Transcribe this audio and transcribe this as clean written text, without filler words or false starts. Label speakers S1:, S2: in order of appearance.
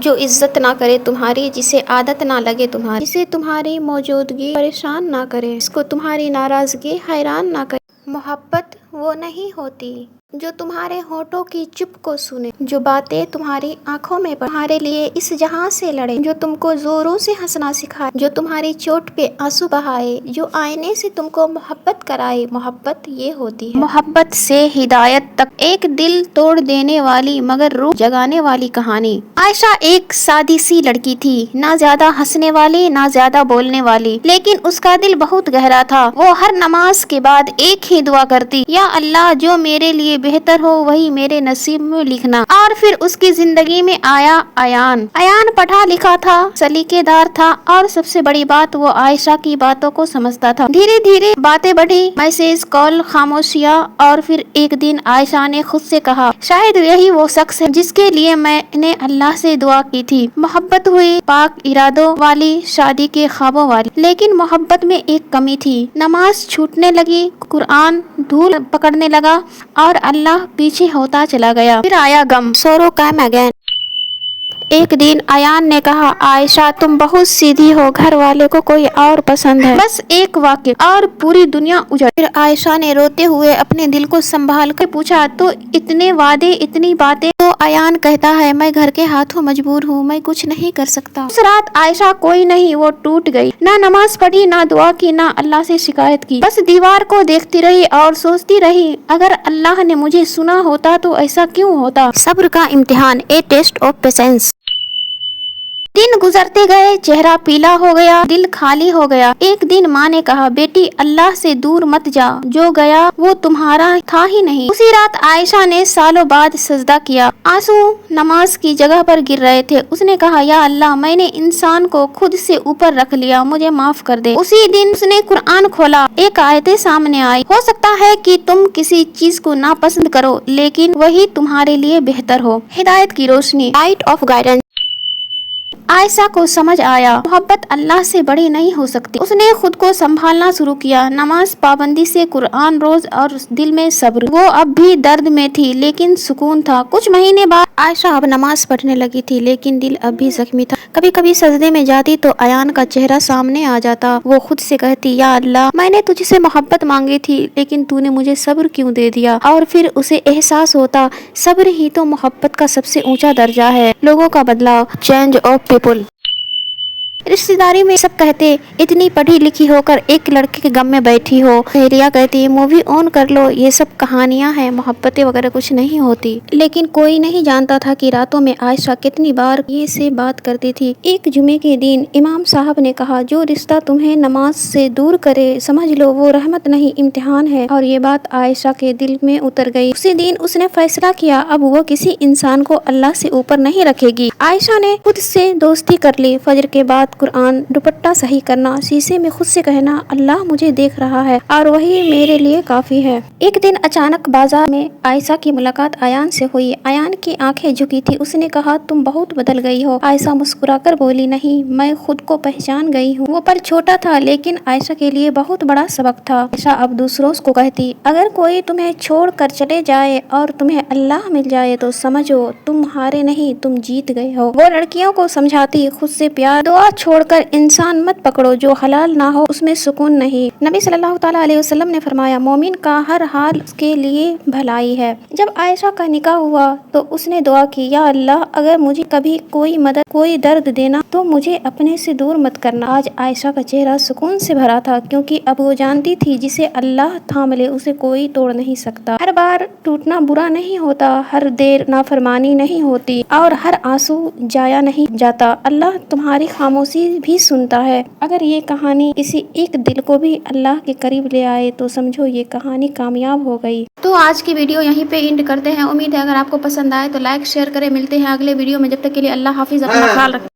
S1: جو عزت نہ کرے تمہاری، جسے عادت نہ لگے تمہاری، جسے تمہاری موجودگی پریشان نہ کرے، جس کو تمہاری ناراضگی حیران نہ کرے۔ محبت وہ نہیں ہوتی جو تمہارے ہونٹوں کی چپ کو سنے، جو باتیں تمہاری آنکھوں میں پڑھے، تمہارے لیے اس جہاں سے لڑے، جو تم کو زوروں سے ہنسنا سکھائے، جو تمہاری چوٹ پہ آنسو بہائے، جو آئینے سے تم کو محبت کرائے۔ محبت یہ ہوتی ہے محبت سے ہدایت تک ایک دل توڑ دینے والی مگر روح جگانے والی کہانی۔ عائشہ ایک سادی سی لڑکی تھی، نہ زیادہ ہنسنے والی نہ زیادہ بولنے والی، لیکن اس کا دل بہت گہرا تھا۔ وہ ہر نماز کے بعد ایک ہی دعا کرتی، یا اللہ جو میرے لیے بہتر ہو وہی میرے نصیب میں لکھنا۔ اور پھر اس کی زندگی میں آیا ایان۔ ایان پڑھا لکھا تھا، سلیقے دار تھا، اور سب سے بڑی بات وہ عائشہ کی باتوں کو سمجھتا تھا۔ دھیرے دھیرے باتیں بڑھی، میسج، کال، خاموشیاں، اور پھر ایک دن عائشہ نے خود سے کہا، شاید یہی وہ شخص ہے جس کے لیے میں نے اللہ سے دعا کی تھی۔ محبت ہوئی، پاک ارادوں والی، شادی کے خوابوں والی، لیکن محبت میں ایک کمی تھی۔ نماز چھوٹنے لگی، قرآن دھول پکڑنے لگا، اور اللہ پیچھے ہوتا چلا گیا۔ پھر آیا غم، سورو کیم اگین۔ ایک دن ایان نے کہا، عائشہ تم بہت سیدھی ہو، گھر والے کو کوئی اور پسند ہے، بس ایک واقعہ اور پوری دنیا اجڑ۔ پھر عائشہ نے روتے ہوئے اپنے دل کو سنبھال کر پوچھا، تو اتنے وعدے، اتنی باتیں؟ تو ایان کہتا ہے، میں گھر کے ہاتھوں مجبور ہوں، میں کچھ نہیں کر سکتا۔ اس رات عائشہ کوئی نہیں، وہ ٹوٹ گئی، نہ نماز پڑھی، نہ دعا کی، نہ اللہ سے شکایت کی، بس دیوار کو دیکھتی رہی اور سوچتی رہی، اگر اللہ نے مجھے سنا ہوتا تو ایسا کیوں ہوتا؟ صبر کا امتحان، اے ٹیسٹ آف پیشنس۔ دن گزرتے گئے، چہرہ پیلا ہو گیا، دل خالی ہو گیا۔ ایک دن ماں نے کہا، بیٹی اللہ سے دور مت جا، جو گیا وہ تمہارا تھا ہی نہیں۔ اسی رات عائشہ نے سالوں بعد سجدہ کیا، آنسو نماز کی جگہ پر گر رہے تھے۔ اس نے کہا، یا اللہ میں نے انسان کو خود سے اوپر رکھ لیا، مجھے معاف کر دے۔ اسی دن اس نے قرآن کھولا، ایک آیت سامنے آئی، ہو سکتا ہے کہ تم کسی چیز کو ناپسند کرو لیکن وہی تمہارے لیے بہتر ہو۔ ہدایت کی روشنی، لائٹ آف گائیڈنس۔ عائشہ کو سمجھ آیا، محبت اللہ سے بڑی نہیں ہو سکتی۔ اس نے خود کو سنبھالنا شروع کیا، نماز پابندی سے، قرآن روز، اور دل میں صبر۔ وہ اب بھی درد میں تھی لیکن سکون تھا۔ کچھ مہینے بعد عائشہ اب نماز پڑھنے لگی تھی، لیکن دل اب بھی زخمی تھا۔ کبھی کبھی سجدے میں جاتی تو ایان کا چہرہ سامنے آ جاتا۔ وہ خود سے کہتی، یا اللہ میں نے تجھ سے محبت مانگی تھی لیکن تو نے مجھے صبر کیوں دے دیا؟ اور پھر اسے احساس ہوتا، صبر ہی تو محبت کا سب سے اونچا درجہ ہے۔ لوگوں کا بدلاؤ، چینج آف پیپل۔ رشتہ داری میں سب کہتے، اتنی پڑھی لکھی ہو کر ایک لڑکے کے غم میں بیٹھی ہو۔ سہیلیاں کہتی، مووی آن کر لو، یہ سب کہانیاں ہیں، محبتیں وغیرہ کچھ نہیں ہوتی۔ لیکن کوئی نہیں جانتا تھا کہ راتوں میں عائشہ کتنی بار یہ سے بات کرتی تھی۔ ایک جمعے کے دن امام صاحب نے کہا، جو رشتہ تمہیں نماز سے دور کرے سمجھ لو وہ رحمت نہیں امتحان ہے، اور یہ بات عائشہ کے دل میں اتر گئی۔ اسی دن اس نے فیصلہ کیا، اب وہ کسی انسان کو اللہ سے اوپر نہیں رکھے گی۔ عائشہ نے خود سے دوستی کر لی، فجر کے بعد قرآن، دوپٹہ صحیح کرنا، شیشے میں خود سے کہنا، اللہ مجھے دیکھ رہا ہے اور وہی میرے لیے کافی ہے۔ ایک دن اچانک بازار میں عائشہ کی ملاقات ایان سے ہوئی۔ ایان کی آنکھیں جھکی تھی، اس نے کہا، تم بہت بدل گئی ہو۔ عائشہ مسکرا کر بولی، نہیں میں خود کو پہچان گئی ہوں۔ وہ پل چھوٹا تھا لیکن عائشہ کے لیے بہت بڑا سبق تھا۔ عائشہ اب دوسروں کو کہتی، اگر کوئی تمہیں چھوڑ کر چلے جائے اور تمہیں اللہ مل جائے تو سمجھو تم ہارے نہیں، تم جیت گئے ہو۔ وہ لڑکیوں کو سمجھاتی، خود سے پیار، دعا چھوڑ کر انسان مت پکڑو جو حلال نہ ہو، اس میں سکون نہیں۔ نبی صلی اللہ تعالیٰ علیہ وسلم نے فرمایا، مومن کا ہر حال اس کے لیے بھلائی ہے۔ جب عائشہ کا نکاح ہوا تو اس نے دعا کی، یا اللہ اگر مجھے کبھی کوئی مدد، کوئی درد دینا تو مجھے اپنے سے دور مت کرنا۔ آج عائشہ کا چہرہ سکون سے بھرا تھا، کیونکہ اب وہ جانتی تھی جسے اللہ تھام لے اسے کوئی توڑ نہیں سکتا۔ ہر بار ٹوٹنا برا نہیں ہوتا، ہر دیر نافرمانی نہیں ہوتی، اور ہر آنسو جایا نہیں جاتا۔ اللہ تمہاری خاموشی بھی سنتا ہے۔ اگر یہ کہانی کسی ایک دل کو بھی اللہ کے قریب لے آئے تو سمجھو یہ کہانی کامیاب ہو گئی۔ تو آج کی ویڈیو یہیں پہ اینڈ کرتے ہیں۔ امید ہے اگر آپ کو پسند آئے تو لائک شیئر کریں۔ ملتے ہیں اگلے ویڈیو میں، جب تک کے لیے اللہ حافظ، اپنا خیال رکھیں۔